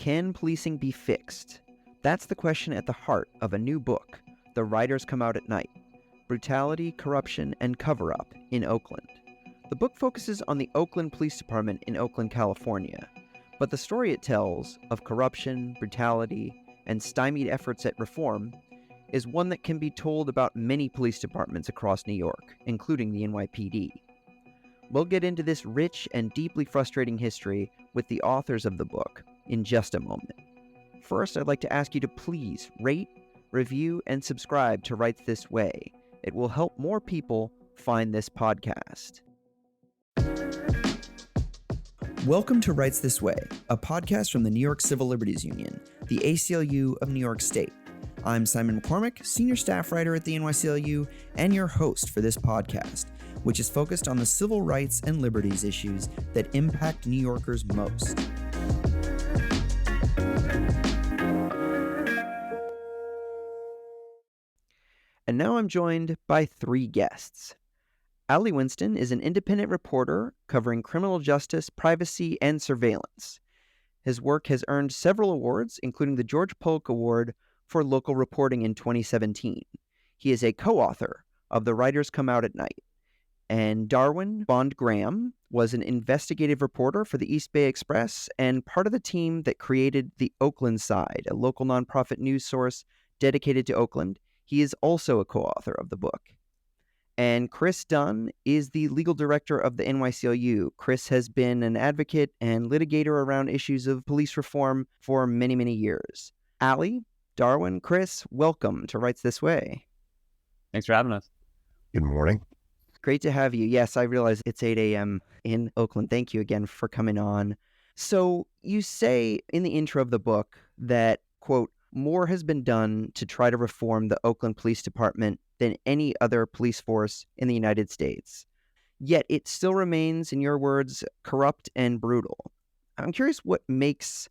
Can policing be fixed? That's the question at the heart of a new book, The Writers Come Out at Night: Brutality, Corruption, and Cover-Up in Oakland. The book focuses on the Oakland Police Department in Oakland, California, but the story it tells of corruption, brutality, and stymied efforts at reform is one that can be told about many police departments across New York, including the NYPD. We'll get into this rich and deeply frustrating history with the authors of the book in just a moment. First, I'd like to ask you to please rate, review, and subscribe to Writes This Way. It will help more people find this podcast. Welcome to Writes This Way, a podcast from the New York Civil Liberties Union, the ACLU of New York State. I'm Simon McCormick, senior staff writer at the NYCLU, and your host for this podcast, which is focused on the civil rights and liberties issues that impact New Yorkers most. And now I'm joined by three guests. Ali Winston is an independent reporter covering criminal justice, privacy, and surveillance. His work has earned several awards, including the George Polk Award for Local Reporting in 2017. He is a co-author of The Writers Come Out at Night. And Darwin BondGraham was an investigative reporter for the East Bay Express and part of the team that created the Oakland Side, a local nonprofit news source dedicated to Oakland. He is also a co-author of the book. And Chris Dunn is the legal director of the NYCLU. Chris has been an advocate and litigator around issues of police reform for many, many years. Ali, Darwin, Chris, welcome to Writes This Way. Thanks for having us. Good morning. Great to have you. Yes, I realize it's 8 a.m. in Oakland. Thank you again for coming on. So you say in the intro of the book that, quote, more has been done to try to reform the Oakland Police Department than any other police force in the United States. Yet it still remains, in your words, corrupt and brutal. I'm curious what makes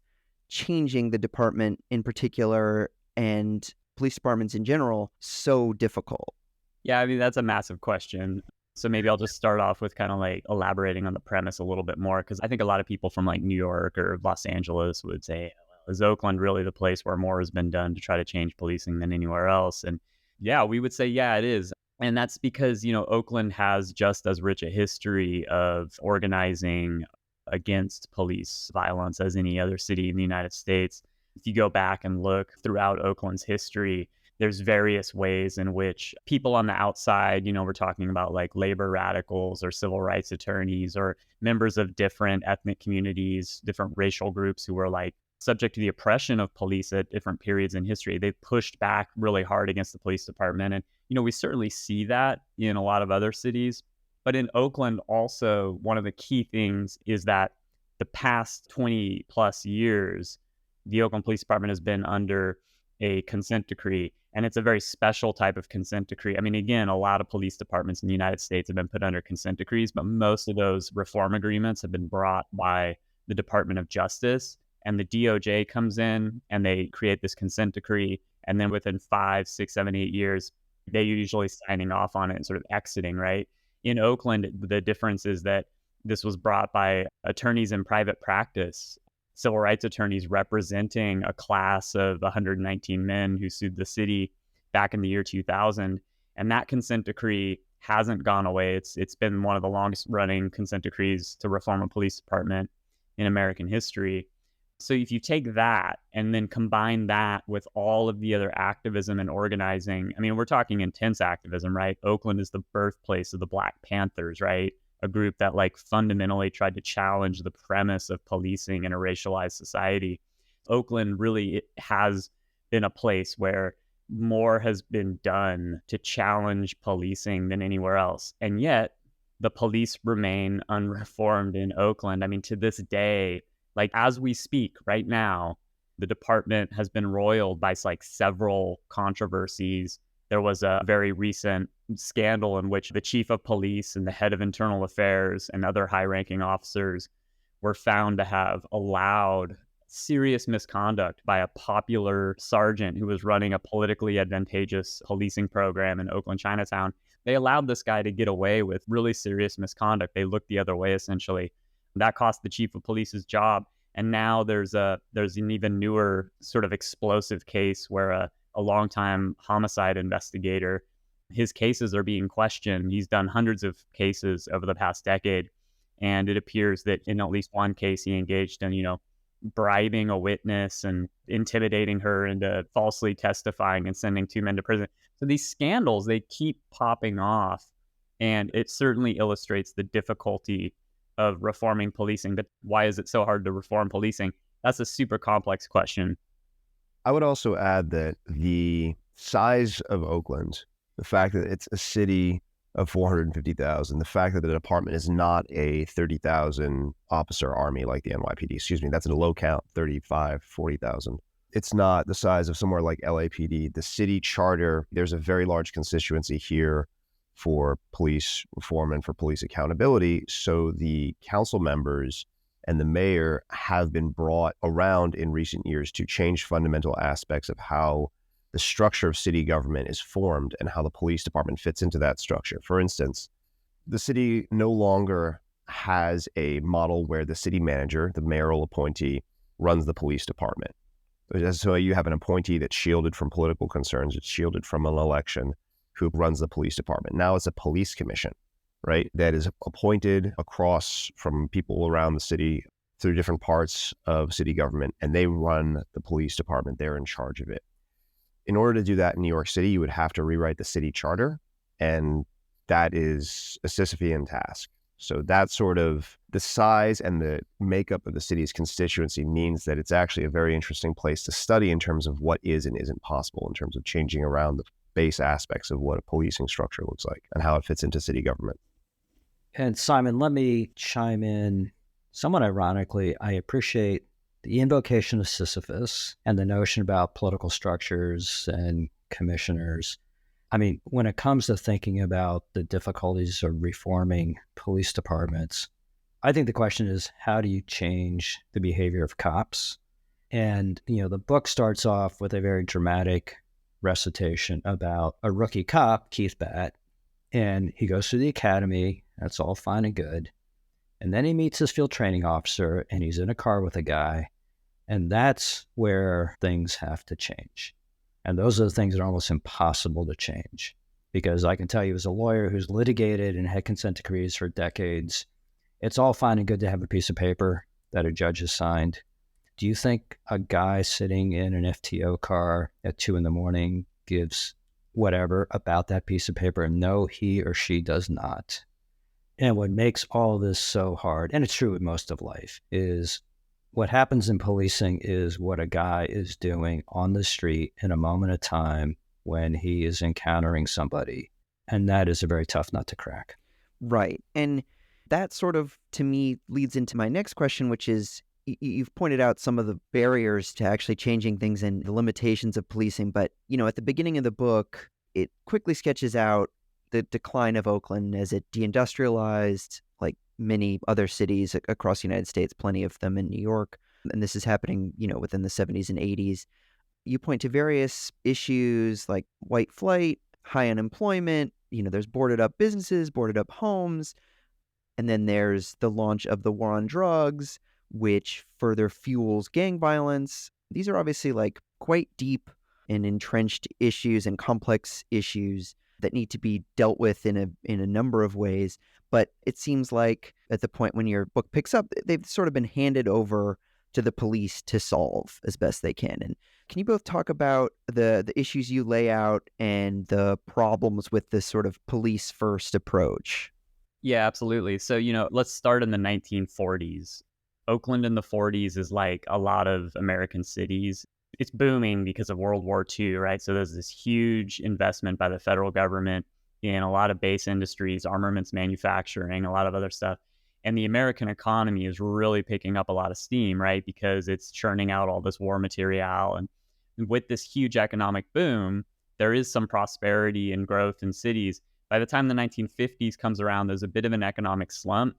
changing the department in particular and police departments in general so difficult. Yeah, I mean, that's a massive question. So maybe I'll just start off with kind of like elaborating on the premise a little bit more, because I think a lot of people from like New York or Los Angeles would say, well, is Oakland really the place where more has been done to try to change policing than anywhere else? And yeah, we would say, yeah, it is. And that's because, Oakland has just as rich a history of organizing against police violence as any other city in the United States. If you go back and look throughout Oakland's history, there's various ways in which people on the outside, we're talking about like labor radicals or civil rights attorneys or members of different ethnic communities, different racial groups who were like subject to the oppression of police at different periods in history. They pushed back really hard against the police department. And, we certainly see that in a lot of other cities. But in Oakland also, one of the key things is that the past 20 plus years, the Oakland Police Department has been under a consent decree. And it's a very special type of consent decree. I mean, again, a lot of police departments in the United States have been put under consent decrees, but most of those reform agreements have been brought by the Department of Justice. And the DOJ comes in and they create this consent decree. And then within 5, 6, 7, 8 years, they're usually signing off on it and sort of exiting, right? In Oakland, the difference is that this was brought by attorneys in private practice, civil rights attorneys representing a class of 119 men who sued the city back in the year 2000. And that consent decree hasn't gone away. It's been one of the longest running consent decrees to reform a police department in American history. So if you take that and then combine that with all of the other activism and organizing, I mean, we're talking intense activism, right? Oakland is the birthplace of the Black Panthers, right? A group that like fundamentally tried to challenge the premise of policing in a racialized society. Oakland really has been a place where more has been done to challenge policing than anywhere else. And yet the police remain unreformed in Oakland. I mean, to this day, like as we speak right now, the department has been roiled by like several controversies. There was a very recent scandal in which the chief of police and the head of internal affairs and other high-ranking officers were found to have allowed serious misconduct by a popular sergeant who was running a politically advantageous policing program in Oakland Chinatown. They allowed this guy to get away with really serious misconduct. They looked the other way, essentially. That cost the chief of police his job. And now there's an even newer sort of explosive case where a longtime homicide investigator, his cases are being questioned. He's done hundreds of cases over the past decade. And it appears that in at least one case, he engaged in, bribing a witness and intimidating her into falsely testifying and sending two men to prison. So these scandals, they keep popping off. And it certainly illustrates the difficulty of reforming policing. But why is it so hard to reform policing? That's a super complex question. I would also add that the size of Oakland, the fact that it's a city of 450,000, the fact that the department is not a 30,000 officer army like the NYPD, that's in a low count, 35, 40,000. It's not the size of somewhere like LAPD. The city charter, there's a very large constituency here for police reform and for police accountability. So the council members and the mayor have been brought around in recent years to change fundamental aspects of how the structure of city government is formed and how the police department fits into that structure. For instance, the city no longer has a model where the city manager, the mayoral appointee, runs the police department. So you have an appointee that's shielded from political concerns, it's shielded from an election, who runs the police department. Now it's a police commission, right? That is appointed across from people around the city through different parts of city government, and they run the police department. They're in charge of it. In order to do that in New York City, you would have to rewrite the city charter, and that is a Sisyphean task. So that sort of the size and the makeup of the city's constituency means that it's actually a very interesting place to study in terms of what is and isn't possible in terms of changing around the base aspects of what a policing structure looks like and how it fits into city government. And Simon, let me chime in. Somewhat ironically, I appreciate the invocation of Sisyphus and the notion about political structures and commissioners. I mean, when it comes to thinking about the difficulties of reforming police departments, I think the question is, how do you change the behavior of cops? And, the book starts off with a very dramatic recitation about a rookie cop, Keith Batt, and he goes through the academy. That's all fine and good. And then he meets his field training officer and he's in a car with a guy. And that's where things have to change. And those are the things that are almost impossible to change. Because I can tell you, as a lawyer who's litigated and had consent decrees for decades, it's all fine and good to have a piece of paper that a judge has signed. Do you think a guy sitting in an FTO car at 2 a.m. gives whatever about that piece of paper? No, he or she does not. And what makes all of this so hard, and it's true with most of life, is what happens in policing is what a guy is doing on the street in a moment of time when he is encountering somebody. And that is a very tough nut to crack. Right. And that sort of, to me, leads into my next question, which is, you've pointed out some of the barriers to actually changing things and the limitations of policing. But, at the beginning of the book, it quickly sketches out the decline of Oakland as it deindustrialized, like many other cities across the United States, plenty of them in New York. And this is happening, within the 70s and 80s. You point to various issues like white flight, high unemployment, there's boarded up businesses, boarded up homes. And then there's the launch of the war on drugs, which further fuels gang violence. These are obviously like quite deep and entrenched issues and complex issues that need to be dealt with in a number of ways. But it seems like at the point when your book picks up, they've sort of been handed over to the police to solve as best they can. And can you both talk about the issues you lay out and the problems with this sort of police first approach? Yeah, absolutely. So, let's start in the 1940s. Oakland in the 40s is like a lot of American cities. It's booming because of World War II, right? So there's this huge investment by the federal government in a lot of base industries, armaments manufacturing, a lot of other stuff. And the American economy is really picking up a lot of steam, right? Because it's churning out all this war material. And with this huge economic boom, there is some prosperity and growth in cities. By the time the 1950s comes around, there's a bit of an economic slump.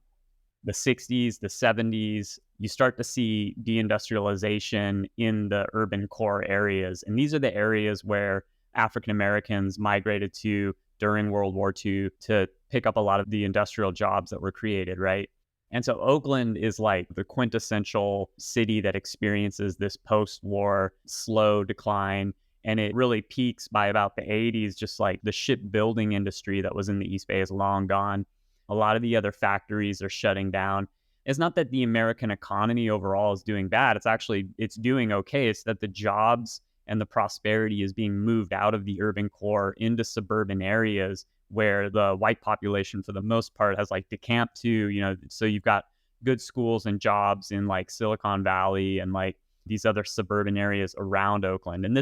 The 60s, the 70s, you start to see deindustrialization in the urban core areas. And these are the areas where African Americans migrated to during World War II to pick up a lot of the industrial jobs that were created, right? And so Oakland is like the quintessential city that experiences this post-war slow decline. And it really peaks by about the 80s, just like the shipbuilding industry that was in the East Bay is long gone. A lot of the other factories are shutting down. It's not that the American economy overall is doing bad. It's doing okay. It's that the jobs and the prosperity is being moved out of the urban core into suburban areas where the white population, for the most part, has like decamped to, so you've got good schools and jobs in like Silicon Valley and like these other suburban areas around Oakland. And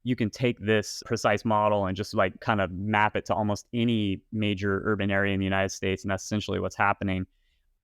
you can take this precise model and just like kind of map it to almost any major urban area in the United States. And that's essentially what's happening.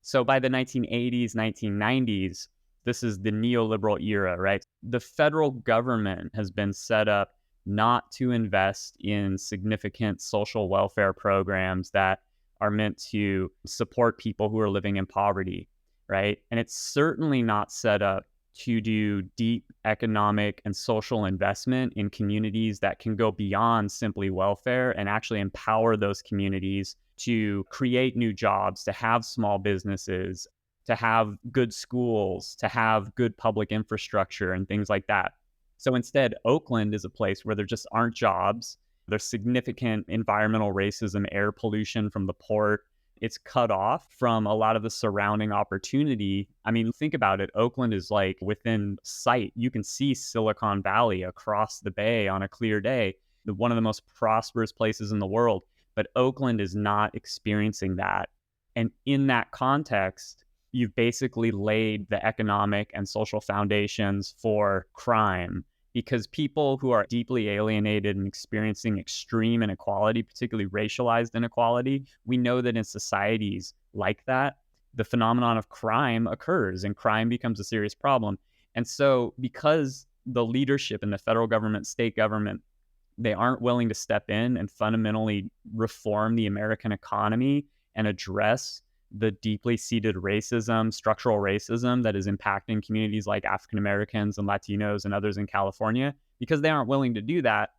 So by the 1980s, 1990s, this is the neoliberal era, right? The federal government has been set up not to invest in significant social welfare programs that are meant to support people who are living in poverty, right? And it's certainly not set up to do deep economic and social investment in communities that can go beyond simply welfare and actually empower those communities to create new jobs, to have small businesses, to have good schools, to have good public infrastructure and things like that. So instead, Oakland is a place where there just aren't jobs. There's significant environmental racism, air pollution from the port. It's cut off from a lot of the surrounding opportunity. I mean, think about it. Oakland is like within sight. You can see Silicon Valley across the bay on a clear day, one of the most prosperous places in the world. But Oakland is not experiencing that. And in that context, you've basically laid the economic and social foundations for crime, because people who are deeply alienated and experiencing extreme inequality, particularly racialized inequality, we know that in societies like that, the phenomenon of crime occurs and crime becomes a serious problem. And so because the leadership in the federal government, state government, they aren't willing to step in and fundamentally reform the American economy and address the deeply seated racism, structural racism that is impacting communities like African Americans and Latinos and others in California, because they aren't willing to do that,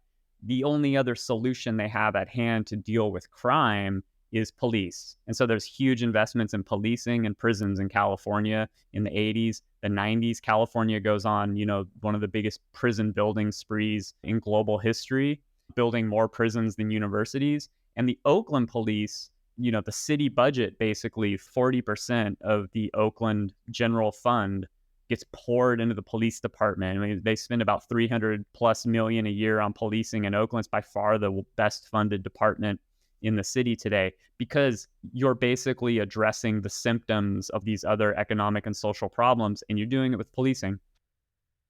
the only other solution they have at hand to deal with crime is police. And so there's huge investments in policing and prisons in California in the 80s, the 90s. California goes on, one of the biggest prison building sprees in global history, building more prisons than universities. And the Oakland police, the city budget, basically 40% of the Oakland general fund gets poured into the police department. I mean, they spend about $300+ million a year on policing, and Oakland's by far the best funded department in the city today, because you're basically addressing the symptoms of these other economic and social problems, and you're doing it with policing.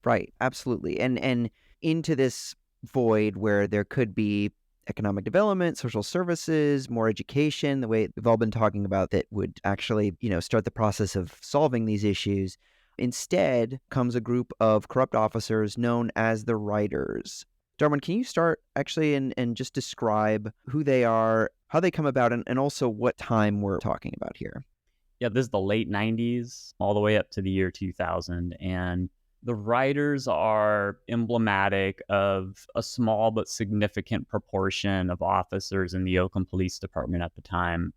Right, absolutely. And into this void where there could be economic development, social services, more education, the way we've all been talking about, that would actually, start the process of solving these issues. Instead comes a group of corrupt officers known as the Riders. Darwin, can you start actually and just describe who they are, how they come about, and also what time we're talking about here? Yeah, this is the late 90s all the way up to the year 2000. And the Riders are emblematic of a small but significant proportion of officers in the Oakland Police Department at the time.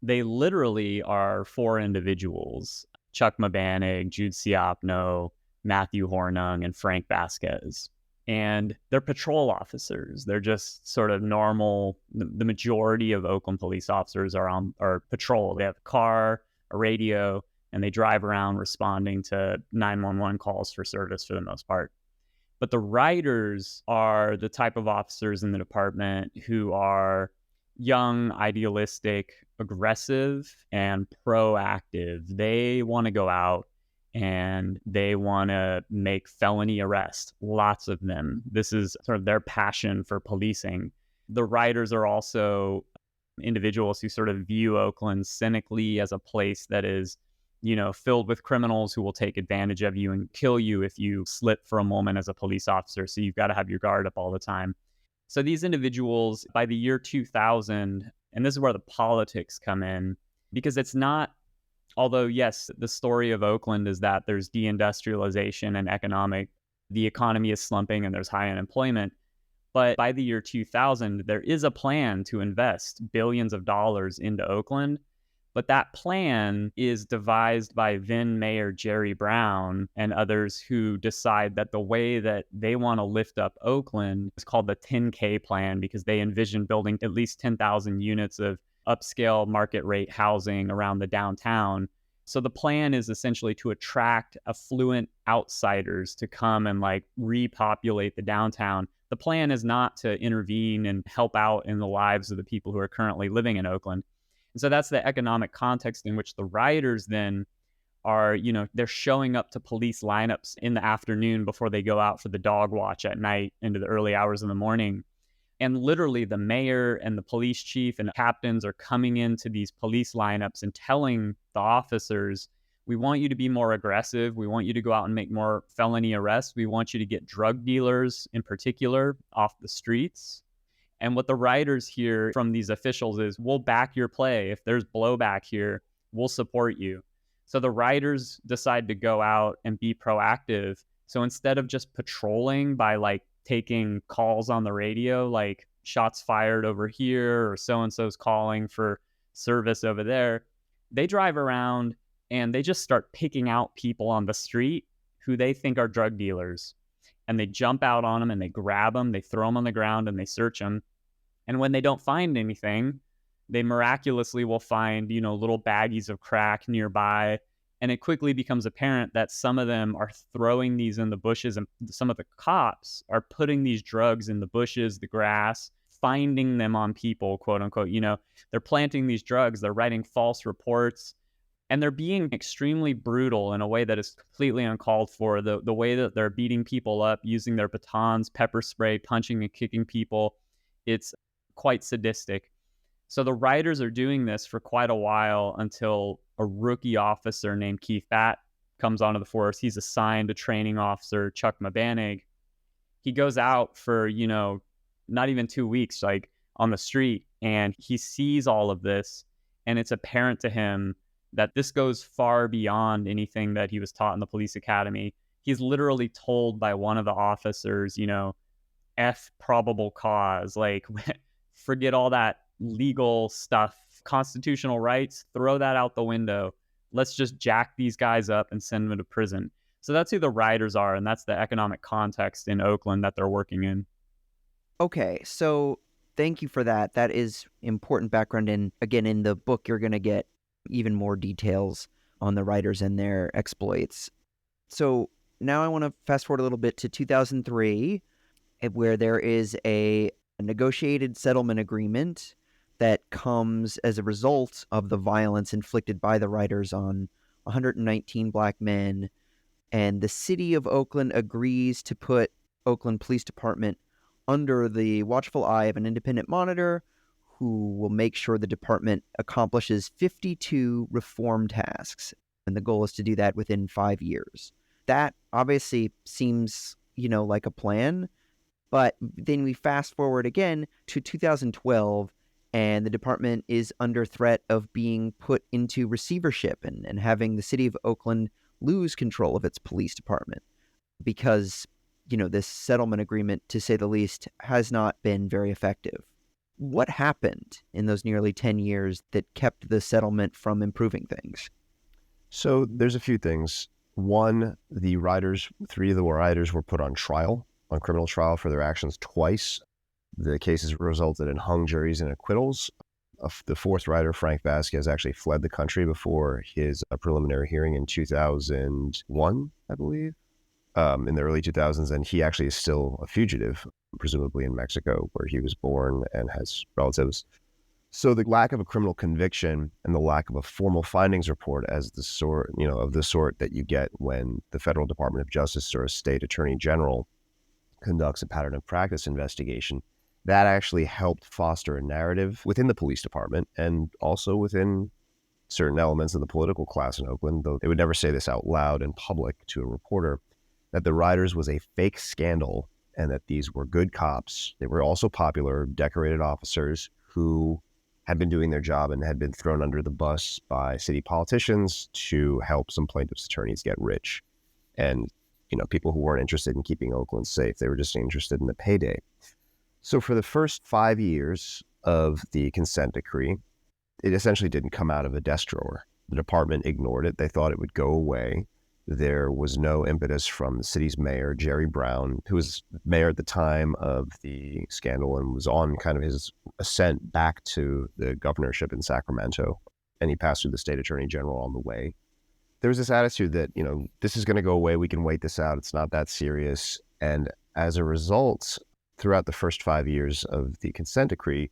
They literally are four individuals: Chuck Mabanig, Jude Siapno, Matthew Hornung, and Frank Vasquez. And they're patrol officers. They're just sort of normal. The majority of Oakland police officers are patrol. They have a car, a radio, and they drive around responding to 911 calls for service for the most part. But the Riders are the type of officers in the department who are young, idealistic, aggressive, and proactive. They want to go out and they want to make felony arrests, lots of them. This is sort of their passion for policing. The Riders are also individuals who sort of view Oakland cynically as a place that is, filled with criminals who will take advantage of you and kill you if you slip for a moment as a police officer. So you've got to have your guard up all the time. So these individuals, by the year 2000, and this is where the politics come in, because it's not, although, yes, the story of Oakland is that there's deindustrialization and the economy is slumping and there's high unemployment. But by the year 2000, there is a plan to invest billions of dollars into Oakland. But that plan is devised by then Mayor Jerry Brown and others who decide that the way that they want to lift up Oakland is called the 10K plan, because they envision building at least 10,000 units of upscale market rate housing around the downtown. So the plan is essentially to attract affluent outsiders to come and like repopulate the downtown. The plan is not to intervene and help out in the lives of the people who are currently living in Oakland. And so that's the economic context in which the rioters then are, they're showing up to police lineups in the afternoon before they go out for the dog watch at night into the early hours in the morning. And literally the mayor and the police chief and captains are coming into these police lineups and telling the officers, we want you to be more aggressive. We want you to go out and make more felony arrests. We want you to get drug dealers in particular off the streets. And what the rioters hear from these officials is, we'll back your play. If there's blowback here, we'll support you. So the rioters decide to go out and be proactive. So instead of just patrolling by like taking calls on the radio, like shots fired over here or so-and-so's calling for service over there, they drive around and they just start picking out people on the street who they think are drug dealers. And they jump out on them and they grab them, they throw them on the ground and they search them. And when they don't find anything, they miraculously will find, little baggies of crack nearby. And it quickly becomes apparent that some of them are throwing these in the bushes, and some of the cops are putting these drugs in the bushes, the grass, finding them on people, quote unquote. They're planting these drugs, they're writing false reports. And they're being extremely brutal in a way that is completely uncalled for. The way that they're beating people up, using their batons, pepper spray, punching and kicking people, it's quite sadistic. So the rioters are doing this for quite a while until a rookie officer named Keith Batt comes onto the force. He's assigned a training officer, Chuck Mabanig. He goes out for, not even 2 weeks, like on the street, and he sees all of this, and it's apparent to him that this goes far beyond anything that he was taught in the police academy. He's literally told by one of the officers, F probable cause, like forget all that legal stuff, constitutional rights, throw that out the window. Let's just jack these guys up and send them to prison. So that's who the rioters are, and that's the economic context in Oakland that they're working in. Okay, so thank you for that. That is important background. And again, in the book, you're going to get even more details on the writers and their exploits. So now I want to fast forward a little bit to 2003, where there is a negotiated settlement agreement that comes as a result of the violence inflicted by the writers on 119 black men. And the city of Oakland agrees to put Oakland Police Department under the watchful eye of an independent monitor who will make sure the department accomplishes 52 reform tasks. And the goal is to do that within 5 years. That obviously seems, like a plan. But then we fast forward again to 2012, and the department is under threat of being put into receivership and having the city of Oakland lose control of its police department because, this settlement agreement, to say the least, has not been very effective. What happened in those nearly 10 years that kept the settlement from improving things? So there's a few things. One, three of the rioters were put on criminal trial for their actions twice. The cases resulted in hung juries and acquittals. The fourth rioter, Frank Vasquez, actually fled the country before his preliminary hearing in 2001, I believe, in the early 2000s. And he actually is still a fugitive, presumably in Mexico, where he was born and has relatives. So the lack of a criminal conviction and the lack of a formal findings report of the sort that you get when the Federal Department of Justice or a state attorney general conducts a pattern of practice investigation, that actually helped foster a narrative within the police department and also within certain elements of the political class in Oakland, though they would never say this out loud in public to a reporter, that the rioters was a fake scandal and that these were good cops. They were also popular, decorated officers who had been doing their job and had been thrown under the bus by city politicians to help some plaintiffs' attorneys get rich. And, people who weren't interested in keeping Oakland safe, they were just interested in the payday. So for the first 5 years of the consent decree, it essentially didn't come out of a desk drawer. The department ignored it. They thought it would go away. There was no impetus from the city's mayor, Jerry Brown, who was mayor at the time of the scandal and was on kind of his ascent back to the governorship in Sacramento. And he passed through the state attorney general on the way. There was this attitude that, this is going to go away. We can wait this out. It's not that serious. And as a result, throughout the first 5 years of the consent decree,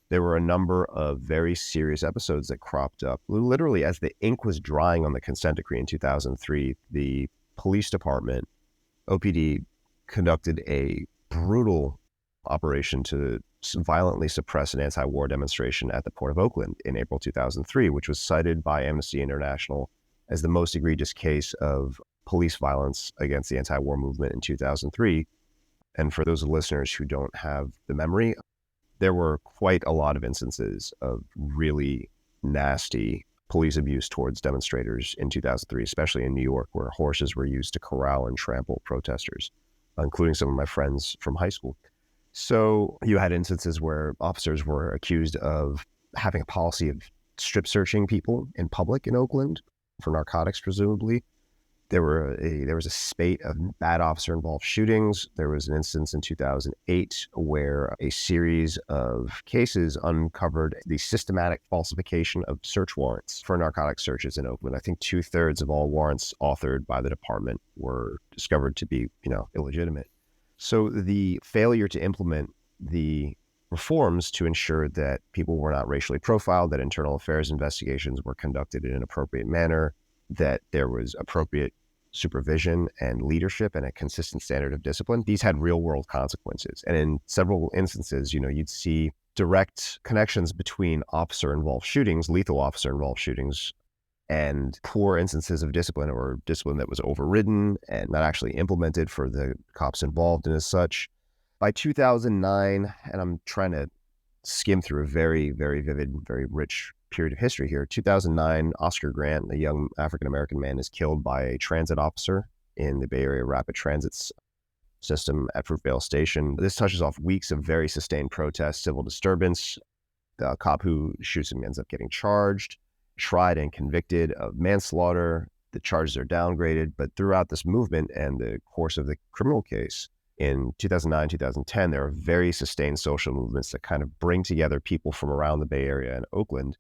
there were a number of very serious episodes that cropped up. Literally, as the ink was drying on the consent decree in 2003, the police department, OPD, conducted a brutal operation to violently suppress an anti-war demonstration at the Port of Oakland in April 2003, which was cited by Amnesty International as the most egregious case of police violence against the anti-war movement in 2003. And for those listeners who don't have the memory, there were quite a lot of instances of really nasty police abuse towards demonstrators in 2003, especially in New York, where horses were used to corral and trample protesters, including some of my friends from high school. So you had instances where officers were accused of having a policy of strip searching people in public in Oakland for narcotics, presumably. There was a spate of bad officer-involved shootings. There was an instance in 2008 where a series of cases uncovered the systematic falsification of search warrants for narcotic searches in Oakland. I think 2/3 of all warrants authored by the department were discovered to be, illegitimate. So the failure to implement the reforms to ensure that people were not racially profiled, that internal affairs investigations were conducted in an appropriate manner, that there was appropriate supervision and leadership and a consistent standard of discipline, these had real world consequences. And in several instances, you'd see direct connections between officer involved shootings, lethal officer involved shootings, and poor instances of discipline or discipline that was overridden and not actually implemented for the cops involved. And as such, by 2009, and I'm trying to skim through a very, very vivid, very rich period of history here. 2009, Oscar Grant, a young African-American man, is killed by a transit officer in the Bay Area rapid transit system at Fruitvale Station. This touches off weeks of very sustained protest, civil disturbance. The cop who shoots him ends up getting charged, tried and convicted of manslaughter. The charges are downgraded, but throughout this movement and the course of the criminal case, in 2009, 2010, there are very sustained social movements that kind of bring together people from around the Bay Area and Oakland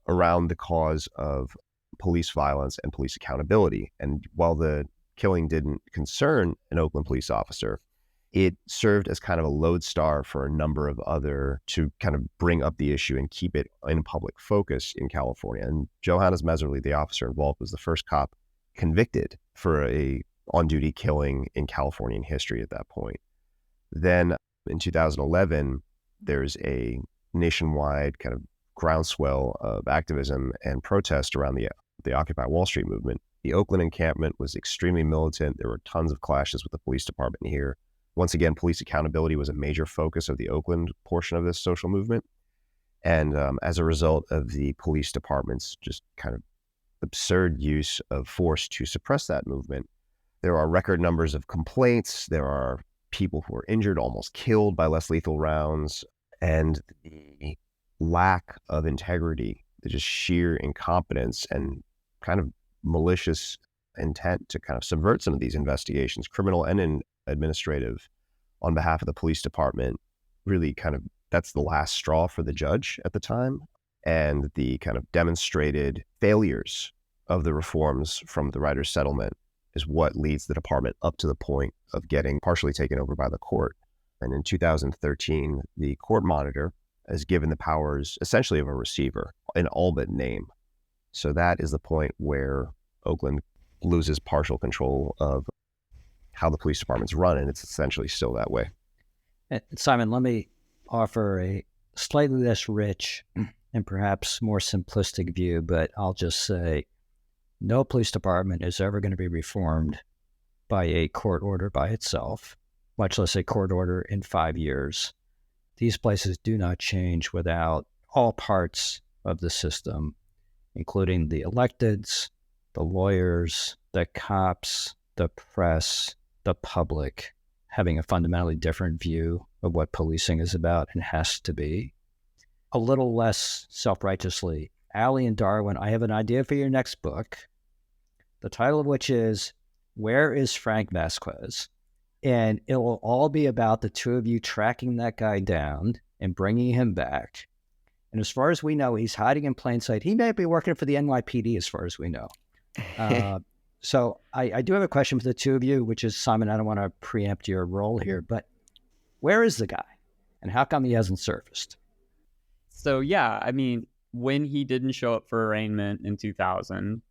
around the cause of police violence and police accountability. And while the killing didn't concern an Oakland police officer, it served as kind of a lodestar for a number of other to kind of bring up the issue and keep it in public focus in California. And Johannes Meserly, the officer involved, was the first cop convicted for a on-duty killing in Californian history at that point. Then in 2011, there's a nationwide kind of groundswell of activism and protest around the Occupy Wall Street movement. The Oakland encampment was extremely militant. There were tons of clashes with the police department here. Once again, police accountability was a major focus of the Oakland portion of this social movement. And as a result of the police department's just kind of absurd use of force to suppress that movement, there are record numbers of complaints. There are people who are injured, almost killed by less lethal rounds. And the lack of integrity, the just sheer incompetence and kind of malicious intent to kind of subvert some of these investigations, criminal and administrative, on behalf of the police department, really kind of, that's the last straw for the judge at the time. And the kind of demonstrated failures of the reforms from the writer's settlement is what leads the department up to the point of getting partially taken over by the court. And in 2013, the court monitor is given the powers essentially of a receiver in all but name. So that is the point where Oakland loses partial control of how the police department's run, and it's essentially still that way. And Simon, let me offer a slightly less rich and perhaps more simplistic view, but I'll just say no police department is ever going to be reformed by a court order by itself, much less a court order in 5 years. These places do not change without all parts of the system, including the electeds, the lawyers, the cops, the press, the public, having a fundamentally different view of what policing is about and has to be. a little less self-righteously, Allie and Darwin, I have an idea for your next book, the title of which is Where is Frank Vasquez? And it will all be about the two of you tracking that guy down and bringing him back. And as far as we know, he's hiding in plain sight. He may be working for the NYPD as far as we know. So I do have a question for the two of you, which is, Simon, I don't want to preempt your role here, but where is the guy? And how come he hasn't surfaced? So, yeah, I mean, when he didn't show up for arraignment in 2000,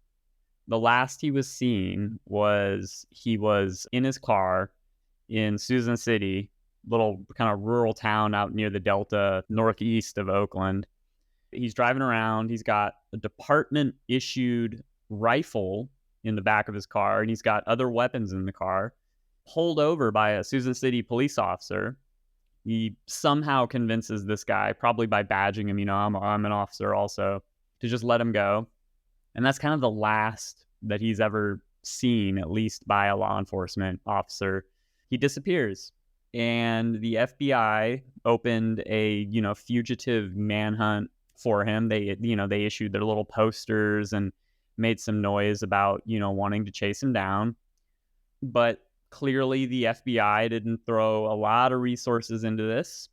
the last he was seen was he was in his car in Susan City, little kind of rural town out near the Delta, northeast of Oakland. He's driving around. He's got a department-issued rifle in the back of his car, and he's got other weapons in the car, pulled over by a Susan City police officer. He somehow convinces this guy, probably by badging him, I'm an officer also, to just let him go. And that's kind of the last that he's ever seen, at least by a law enforcement officer. He disappears. And the FBI opened a, fugitive manhunt for him. They issued their little posters and made some noise about, wanting to chase him down. But clearly the FBI didn't throw a lot of resources into this.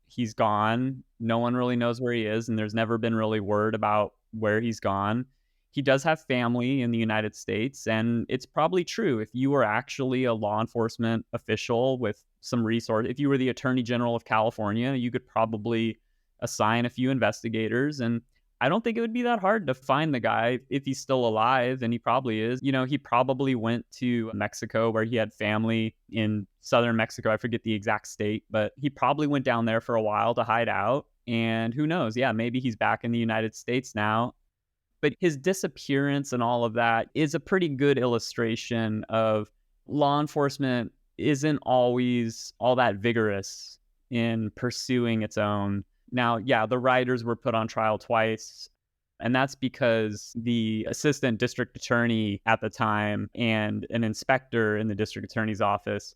He's gone. No one really knows where he is, and there's never been really word about where he's gone. He does have family in the United States, and it's probably true. If you were actually a law enforcement official with some resource, if you were the Attorney General of California, you could probably assign a few investigators, and I don't think it would be that hard to find the guy if he's still alive, and he probably is. He probably went to Mexico where he had family in southern Mexico. I forget the exact state, but he probably went down there for a while to hide out, and who knows? Yeah, maybe he's back in the United States now. But his disappearance and all of that is a pretty good illustration of law enforcement isn't always all that vigorous in pursuing its own. Now, yeah, the writers were put on trial twice, and that's because the assistant district attorney at the time and an inspector in the district attorney's office,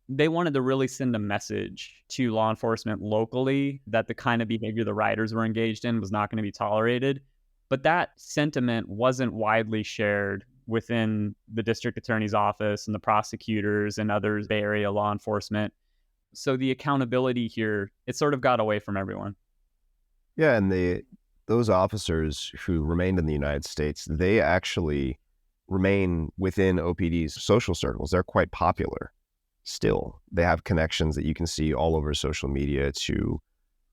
they wanted to really send a message to law enforcement locally that the kind of behavior the writers were engaged in was not going to be tolerated. But that sentiment wasn't widely shared within the district attorney's office and the prosecutors and other Bay Area law enforcement. So the accountability here, it sort of got away from everyone. Yeah, and those officers who remained in the United States, they actually remain within OPD's social circles. They're quite popular still. They have connections that you can see all over social media to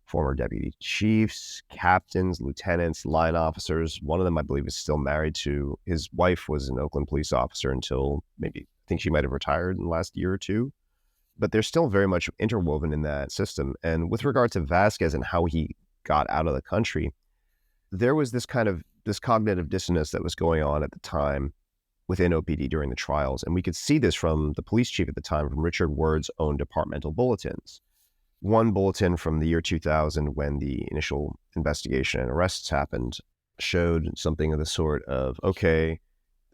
former deputy chiefs, captains, lieutenants, line officers. One of them, I believe, is still married to, his wife was an Oakland police officer until maybe, I think she might have retired in the last year or two. But they're still very much interwoven in that system. And with regard to Vasquez and how he got out of the country, there was this cognitive dissonance that was going on at the time within OPD during the trials. And we could see this from the police chief at the time, from Richard Word's own departmental bulletins. One bulletin from the year 2000, when the initial investigation and arrests happened, showed something of the sort of, okay,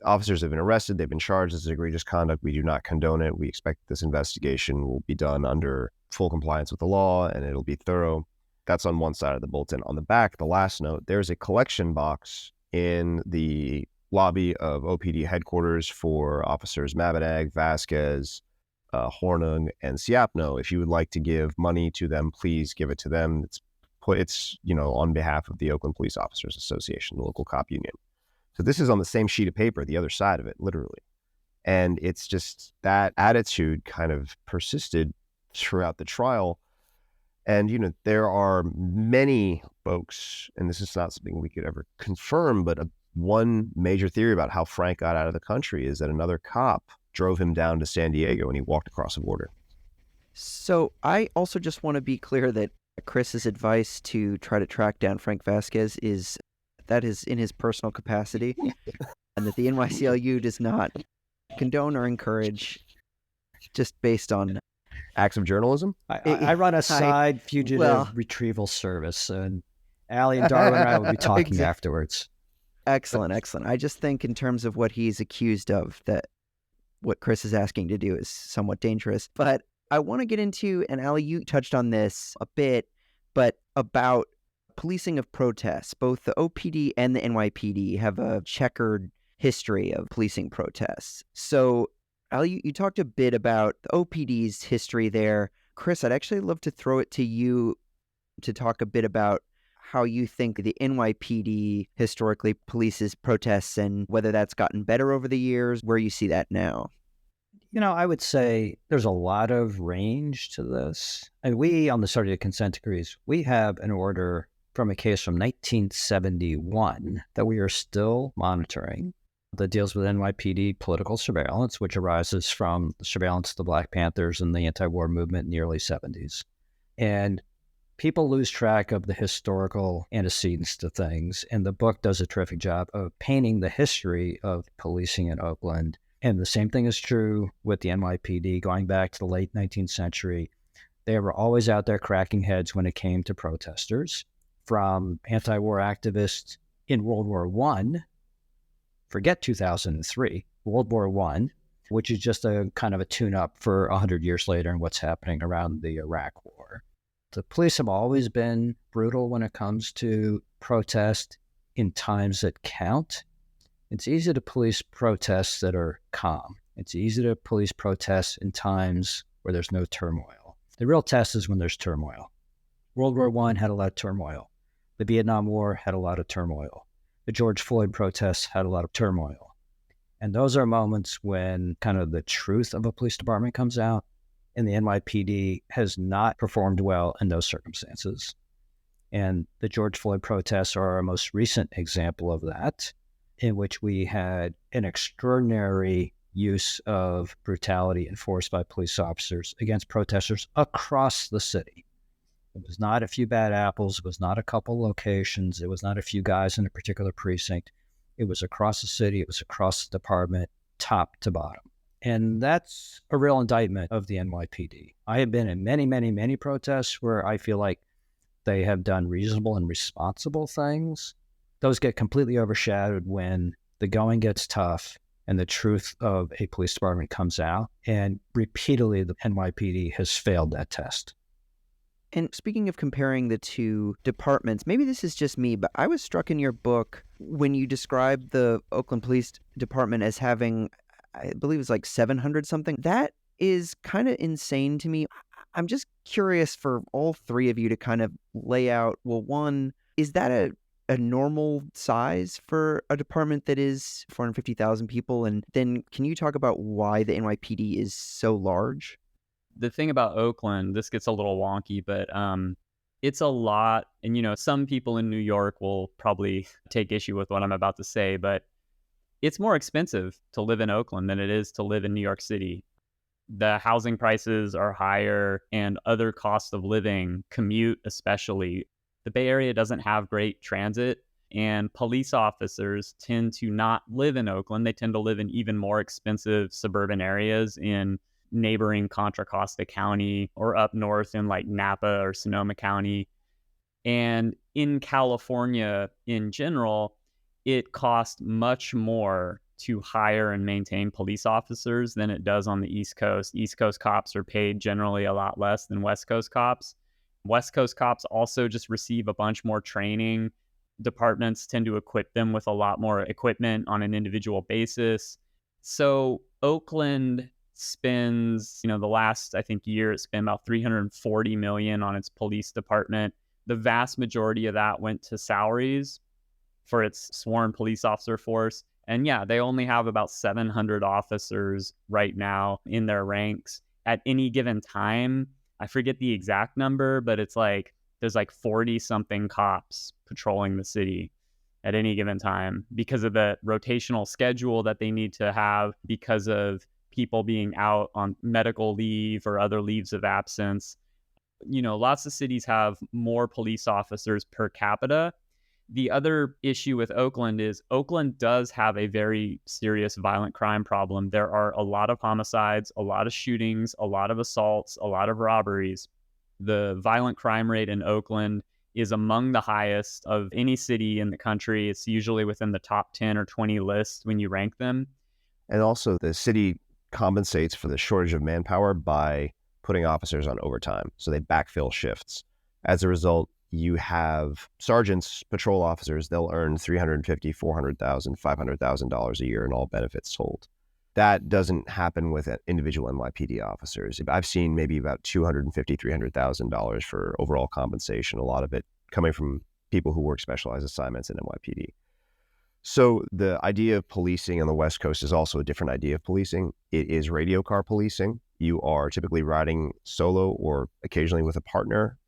officers have been arrested, they've been charged as egregious conduct, we do not condone it, we expect this investigation will be done under full compliance with the law and it'll be thorough. That's on one side of the bulletin. On the back, the last note, there's a collection box in the lobby of OPD headquarters for officers Mabadag, Vasquez, Hornung, and Siapno. If you would like to give money to them, please give it to them. It's on behalf of the Oakland Police Officers Association, the local cop union. So this is on the same sheet of paper, the other side of it, literally. And it's just that attitude kind of persisted throughout the trial. And, there are many folks, and this is not something we could ever confirm, but one major theory about how Frank got out of the country is that another cop drove him down to San Diego and he walked across the border. So I also just want to be clear that Chris's advice to try to track down Frank Vasquez is in his personal capacity, and that the NYCLU does not condone or encourage, just based on acts of journalism. I run a side fugitive retrieval service, and Allie and Darwin and I will be talking afterwards. Excellent. I just think in terms of what he's accused of, that what Chris is asking to do is somewhat dangerous. But I want to get into, and Allie, you touched on this a bit, but about policing of protests. Both the OPD and the NYPD have a checkered history of policing protests. So, Al, you talked a bit about the OPD's history there. Chris, I'd actually love to throw it to you to talk a bit about how you think the NYPD historically polices protests and whether that's gotten better over the years, where you see that now. I would say there's a lot of range to this. And we, on the study of consent decrees, we have an order from a case from 1971 that we are still monitoring that deals with NYPD political surveillance, which arises from the surveillance of the Black Panthers and the anti-war movement in the early 70s. And people lose track of the historical antecedents to things. And the book does a terrific job of painting the history of policing in Oakland. And the same thing is true with the NYPD going back to the late 19th century. They were always out there cracking heads when it came to protesters, from anti-war activists in World War I, forget 2003, World War I, which is just a kind of a tune-up for 100 years later and what's happening around the Iraq War. The police have always been brutal when it comes to protest in times that count. It's easy to police protests that are calm. It's easy to police protests in times where there's no turmoil. The real test is when there's turmoil. World War I had a lot of turmoil. The Vietnam War had a lot of turmoil. The George Floyd protests had a lot of turmoil. And those are moments when kind of the truth of a police department comes out, and the NYPD has not performed well in those circumstances. And the George Floyd protests are our most recent example of that, in which we had an extraordinary use of brutality enforced by police officers against protesters across the city. It was not a few bad apples. It was not a couple locations. It was not a few guys in a particular precinct. It was across the city. It was across the department, top to bottom. And that's a real indictment of the NYPD. I have been in many, many, many protests where I feel like they have done reasonable and responsible things. Those get completely overshadowed when the going gets tough and the truth of a police department comes out. And repeatedly, the NYPD has failed that test. And speaking of comparing the two departments, maybe this is just me, but I was struck in your book when you described the Oakland Police Department as having, I believe it's like 700 something. That is kind of insane to me. I'm just curious for all three of you to kind of lay out, well, one, is that a normal size for a department that is 450,000 people? And then can you talk about why the NYPD is so large? The thing about Oakland, this gets a little wonky, but it's a lot. And, some people in New York will probably take issue with what I'm about to say, but it's more expensive to live in Oakland than it is to live in New York City. The housing prices are higher and other costs of living, commute especially. The Bay Area doesn't have great transit, and police officers tend to not live in Oakland. They tend to live in even more expensive suburban areas in neighboring Contra Costa County or up north in like Napa or Sonoma County. And in California in general, it costs much more to hire and maintain police officers than it does on the East Coast. East Coast cops are paid generally a lot less than West Coast cops. West Coast cops also just receive a bunch more training. Departments tend to equip them with a lot more equipment on an individual basis. So Oakland spends, the last, I think, year, it spent about $340 million on its police department. The vast majority of that went to salaries for its sworn police officer force. And yeah, they only have about 700 officers right now in their ranks. At any given time, I forget the exact number, but it's like there's like 40 something cops patrolling the city at any given time because of the rotational schedule that they need to have, because of people being out on medical leave or other leaves of absence. Lots of cities have more police officers per capita. The other issue with Oakland is Oakland does have a very serious violent crime problem. There are a lot of homicides, a lot of shootings, a lot of assaults, a lot of robberies. The violent crime rate in Oakland is among the highest of any city in the country. It's usually within the top 10 or 20 lists when you rank them. And also the city compensates for the shortage of manpower by putting officers on overtime. So they backfill shifts. As a result, you have sergeants, patrol officers, they'll earn $350,000, $400,000, $500,000 a year and all benefits sold. That doesn't happen with individual NYPD officers. I've seen maybe about $250,000, $300,000 for overall compensation, a lot of it coming from people who work specialized assignments in NYPD. So the idea of policing on the West Coast is also a different idea of policing. It is radio car policing. You are typically riding solo or occasionally with a partner.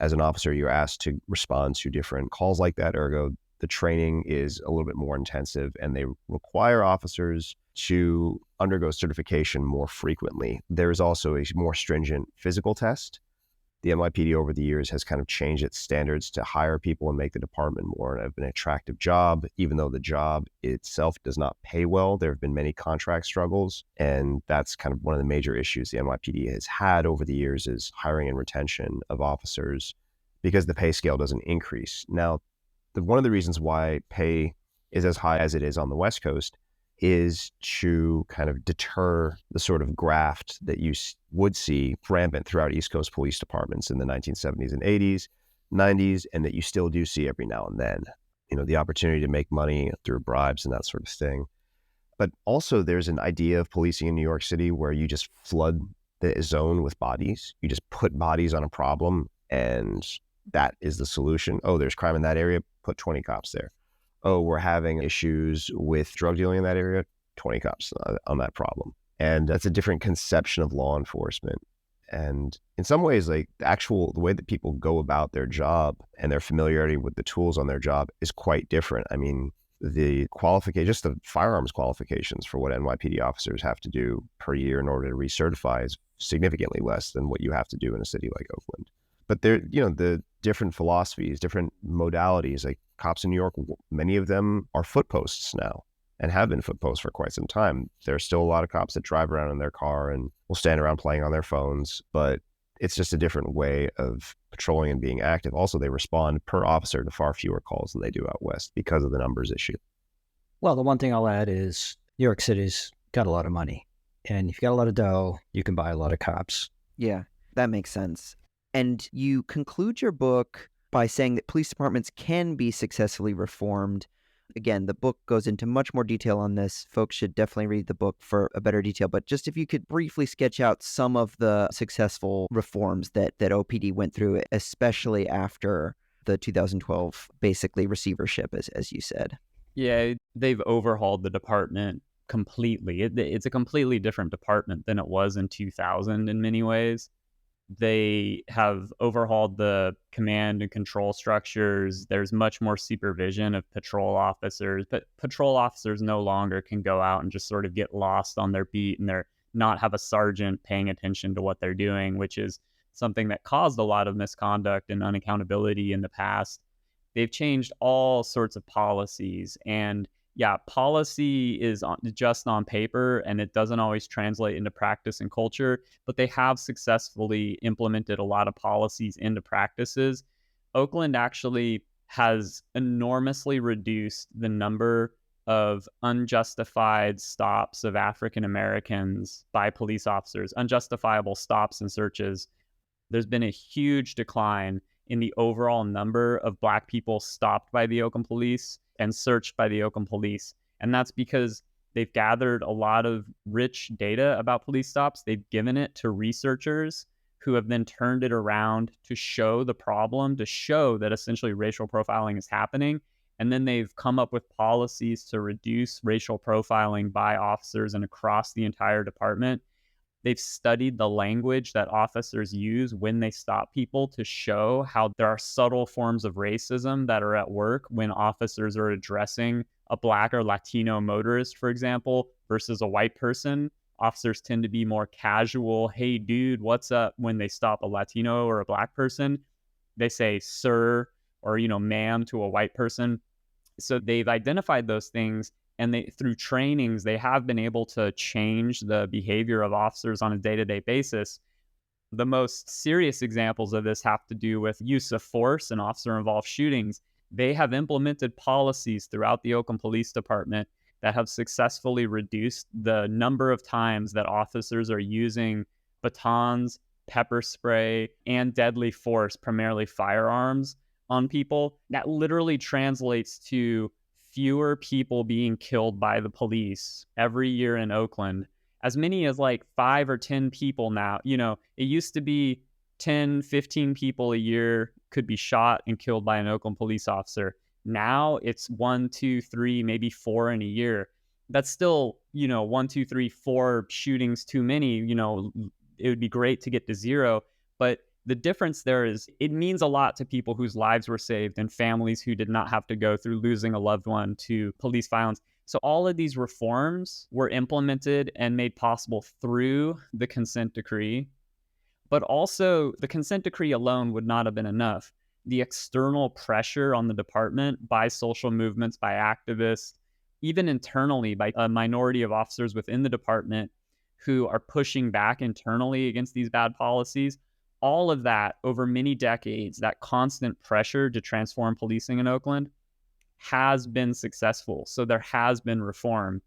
As an officer, you're asked to respond to different calls like that. Ergo, the training is a little bit more intensive, and they require officers to undergo certification more frequently. There is also a more stringent physical test. The NYPD over the years has kind of changed its standards to hire people and make the department more of an attractive job, even though the job itself does not pay well. There have been many contract struggles, and that's kind of one of the major issues the NYPD has had over the years is hiring and retention of officers because the pay scale doesn't increase. Now, one of the reasons why pay is as high as it is on the West Coast is to kind of deter the sort of graft that you would see rampant throughout East Coast police departments in the 1970s and 80s, 90s, and that you still do see every now and then. The opportunity to make money through bribes and that sort of thing. But also there's an idea of policing in New York City where you just flood the zone with bodies. You just put bodies on a problem and that is the solution. Oh, there's crime in that area, put 20 cops there. Oh, we're having issues with drug dealing in that area, 20 cops on that problem. And that's a different conception of law enforcement. And in some ways, the way that people go about their job and their familiarity with the tools on their job is quite different. I mean, just the firearms qualifications for what NYPD officers have to do per year in order to recertify is significantly less than what you have to do in a city like Oakland. But the different philosophies, different modalities, like cops in New York, many of them are footposts now and have been footposts for quite some time. There's still a lot of cops that drive around in their car and will stand around playing on their phones, but it's just a different way of patrolling and being active. Also, they respond per officer to far fewer calls than they do out west because of the numbers issue. Well, the one thing I'll add is New York City's got a lot of money. And if you got a lot of dough, you can buy a lot of cops. Yeah, that makes sense. And you conclude your book by saying that police departments can be successfully reformed. Again, the book goes into much more detail on this. Folks should definitely read the book for a better detail. But just if you could briefly sketch out some of the successful reforms that OPD went through, especially after the 2012, basically, receivership, as you said. Yeah, they've overhauled the department completely. It's a completely different department than it was in 2000 in many ways. They have overhauled the command and control structures. There's much more supervision of patrol officers, but patrol officers no longer can go out and just sort of get lost on their beat and not have a sergeant paying attention to what they're doing, which is something that caused a lot of misconduct and unaccountability in the past. They've changed all sorts of policies, and policy is just on paper and it doesn't always translate into practice and culture, but they have successfully implemented a lot of policies into practices. Oakland actually has enormously reduced the number of unjustified stops of African Americans by police officers, unjustifiable stops and searches. There's been a huge decline in the overall number of Black people stopped by the Oakland police and searched by the Oakland police. And that's because they've gathered a lot of rich data about police stops. They've given it to researchers who have then turned it around to show the problem, to show that essentially racial profiling is happening. And then they've come up with policies to reduce racial profiling by officers and across the entire department. They've studied the language that officers use when they stop people to show how there are subtle forms of racism that are at work when officers are addressing a Black or Latino motorist, for example, versus a white person. Officers tend to be more casual. Hey, dude, what's up? When they stop a Latino or a Black person, they say sir or, ma'am to a white person. So they've identified those things. And through trainings, they have been able to change the behavior of officers on a day-to-day basis. The most serious examples of this have to do with use of force and officer-involved shootings. They have implemented policies throughout the Oakland Police Department that have successfully reduced the number of times that officers are using batons pepper spray and deadly force, primarily firearms, on people. That literally translates to fewer people being killed by the police every year in Oakland. As many as like 5 or 10 people now. It used to be 10, 15 people a year could be shot and killed by an Oakland police officer. Now it's 1, 2, 3, maybe 4 in a year. That's still, 1, 2, 3, 4 shootings too many. It would be great to get to 0, but the difference there is it means a lot to people whose lives were saved and families who did not have to go through losing a loved one to police violence. So all of these reforms were implemented and made possible through the consent decree, but also the consent decree alone would not have been enough. The external pressure on the department by social movements, by activists, even internally by a minority of officers within the department who are pushing back internally against these bad policies, all of that over many decades, that constant pressure to transform policing in Oakland has been successful. So there has been reform.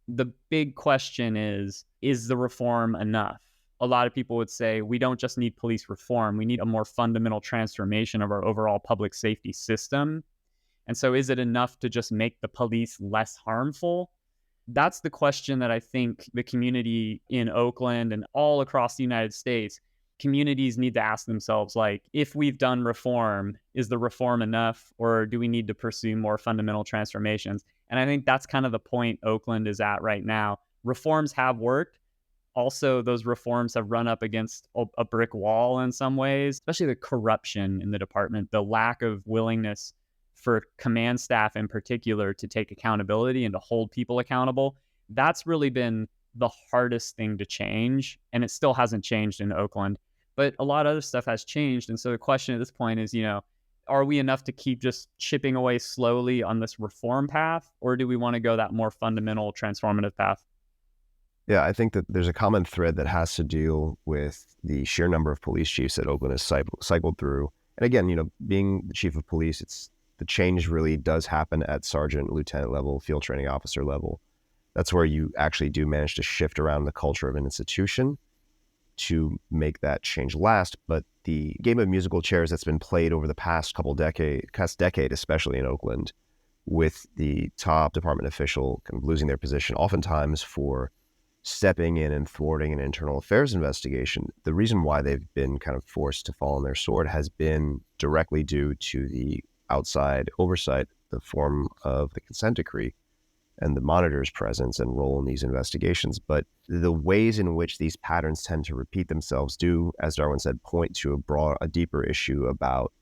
The big question is the reform enough? A lot of people would say we don't just need police reform. We need a more fundamental transformation of our overall public safety system. And so is it enough to just make the police less harmful? That's the question that I think the community in Oakland and all across the United States, communities need to ask themselves, like, if we've done reform, is the reform enough, or do we need to pursue more fundamental transformations? And I think that's kind of the point Oakland is at right now. Reforms have worked. Also, those reforms have run up against a brick wall in some ways, especially the corruption in the department, the lack of willingness for command staff in particular to take accountability and to hold people accountable. That's really been the hardest thing to change, and it still hasn't changed in Oakland. But a lot of other stuff has changed, and so the question at this point is, are we enough to keep just chipping away slowly on this reform path, or do we want to go that more fundamental transformative path? Yeah, I think that there's a common thread that has to deal with the sheer number of police chiefs that Oakland has cycled through. And again, being the chief of police, the change really does happen at sergeant, lieutenant level, field training officer level. That's where you actually do manage to shift around the culture of an institution to make that change last. But the game of musical chairs that's been played over the past decade, especially in Oakland, with the top department official kind of losing their position, oftentimes for stepping in and thwarting an internal affairs investigation, the reason why they've been kind of forced to fall on their sword has been directly due to the outside oversight, the form of the consent decree and the monitor's presence and role in these investigations. But the ways in which these patterns tend to repeat themselves do, as Darwin said, point to a deeper issue about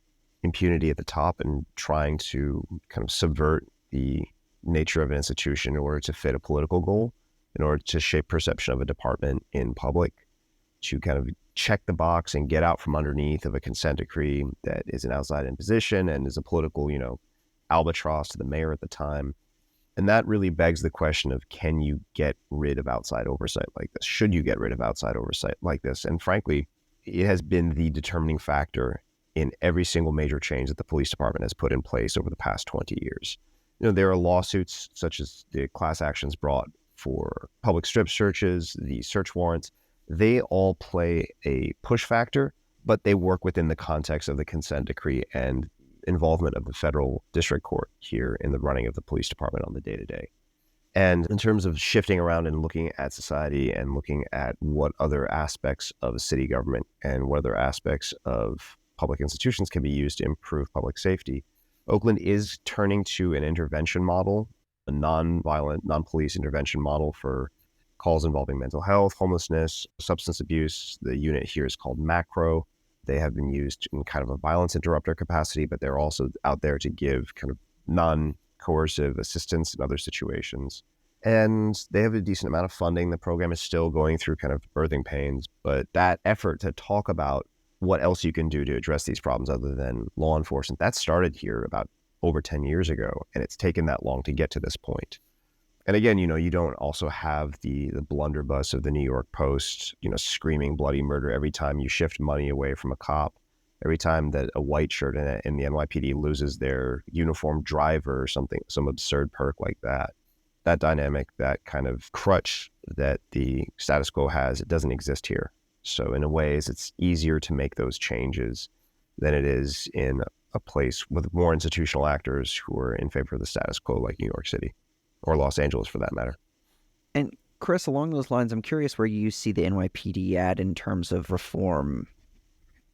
impunity at the top and trying to kind of subvert the nature of an institution in order to fit a political goal, in order to shape perception of a department in public, to kind of check the box and get out from underneath of a consent decree that is an outside imposition and is a political, albatross to the mayor at the time. And that really begs the question of, can you get rid of outside oversight like this? Should you get rid of outside oversight like this? And frankly, it has been the determining factor in every single major change that the police department has put in place over the past 20 years. There are lawsuits such as the class actions brought for public strip searches, the search warrants. They all play a push factor, but they work within the context of the consent decree and involvement of the federal district court here in the running of the police department on the day-to-day. And in terms of shifting around and looking at society and looking at what other aspects of a city government and what other aspects of public institutions can be used to improve public safety, Oakland is turning to an intervention model, a non-violent, non-police intervention model for calls involving mental health, homelessness, substance abuse. The unit here is called Macro. They have been used in kind of a violence interrupter capacity, but they're also out there to give kind of non-coercive assistance in other situations. And they have a decent amount of funding. The program is still going through kind of birthing pains, but that effort to talk about what else you can do to address these problems other than law enforcement, that started here about over 10 years ago, and it's taken that long to get to this point. And again, you don't also have the blunderbuss of the New York Post, screaming bloody murder every time you shift money away from a cop, every time that a white shirt in the NYPD loses their uniformed driver or something, some absurd perk like that. That dynamic, that kind of crutch that the status quo has, it doesn't exist here. So in a ways, it's easier to make those changes than it is in a place with more institutional actors who are in favor of the status quo, like New York City or Los Angeles for that matter. And Chris, along those lines, I'm curious where you see the NYPD at in terms of reform.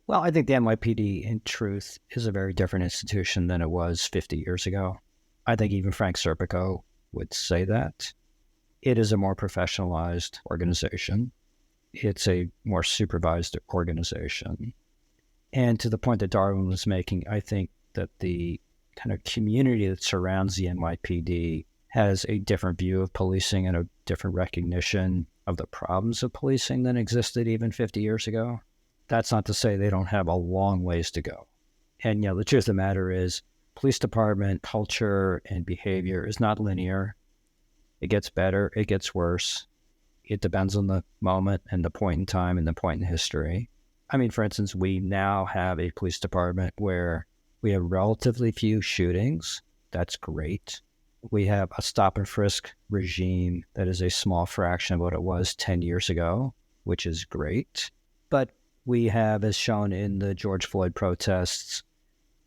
Well, I think the NYPD, in truth, is a very different institution than it was 50 years ago. I think even Frank Serpico would say that. It is a more professionalized organization. It's a more supervised organization. And to the point that Darwin was making, I think that the kind of community that surrounds the NYPD has a different view of policing and a different recognition of the problems of policing than existed even 50 years ago. That's not to say they don't have a long ways to go. And, the truth of the matter is, police department culture and behavior is not linear. It gets better, it gets worse. It depends on the moment and the point in time and the point in history. I mean, for instance, we now have a police department where we have relatively few shootings. That's great. We have a stop and frisk regime that is a small fraction of what it was 10 years ago, which is great. But we have, as shown in the George Floyd protests,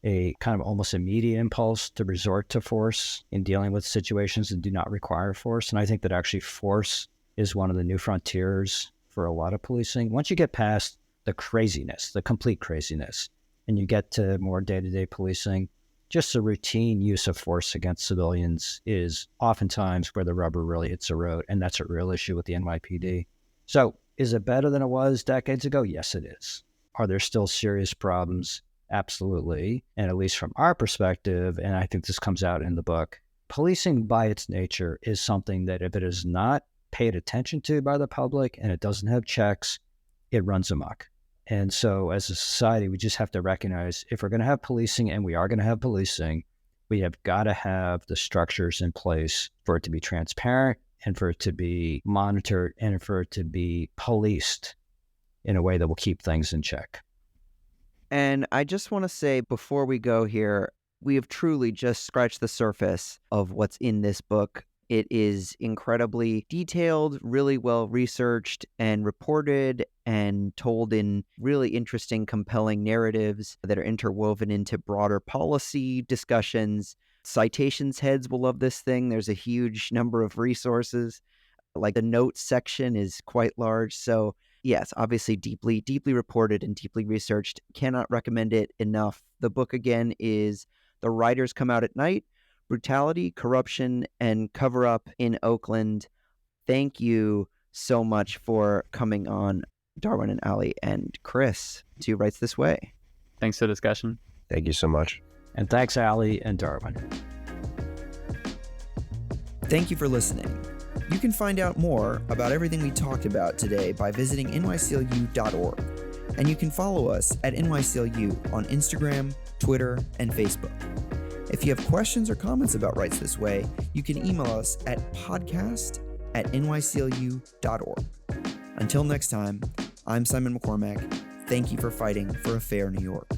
a kind of almost immediate impulse to resort to force in dealing with situations that do not require force. And I think that actually force is one of the new frontiers for a lot of policing. Once you get past the craziness, the complete craziness, and you get to more day-to-day policing, just the routine use of force against civilians is oftentimes where the rubber really hits the road. And that's a real issue with the NYPD. So is it better than it was decades ago? Yes, it is. Are there still serious problems? Absolutely. And at least from our perspective, and I think this comes out in the book, policing by its nature is something that if it is not paid attention to by the public and it doesn't have checks, it runs amok. And so as a society, we just have to recognize if we're going to have policing, and we are going to have policing, we have got to have the structures in place for it to be transparent and for it to be monitored and for it to be policed in a way that will keep things in check. And I just want to say before we go here, we have truly just scratched the surface of what's in this book. It is incredibly detailed, really well researched and reported and told in really interesting, compelling narratives that are interwoven into broader policy discussions. Citations heads will love this thing. There's a huge number of resources. Like the notes section is quite large. So yes, obviously deeply, deeply reported and deeply researched. Cannot recommend it enough. The book again is The Riders Come Out at Night: Brutality, Corruption, and Cover-Up in Oakland. Thank you so much for coming on, Darwin and Ali and Chris, to Rights This Way. Thanks for the discussion. Thank you so much. And thanks, Ali and Darwin. Thank you for listening. You can find out more about everything we talked about today by visiting NYCLU.org. And you can follow us at NYCLU on Instagram, Twitter, and Facebook. If you have questions or comments about Rights This Way, you can email us at podcast@nyclu.org. Until next time, I'm Simon McCormack. Thank you for fighting for a fair New York.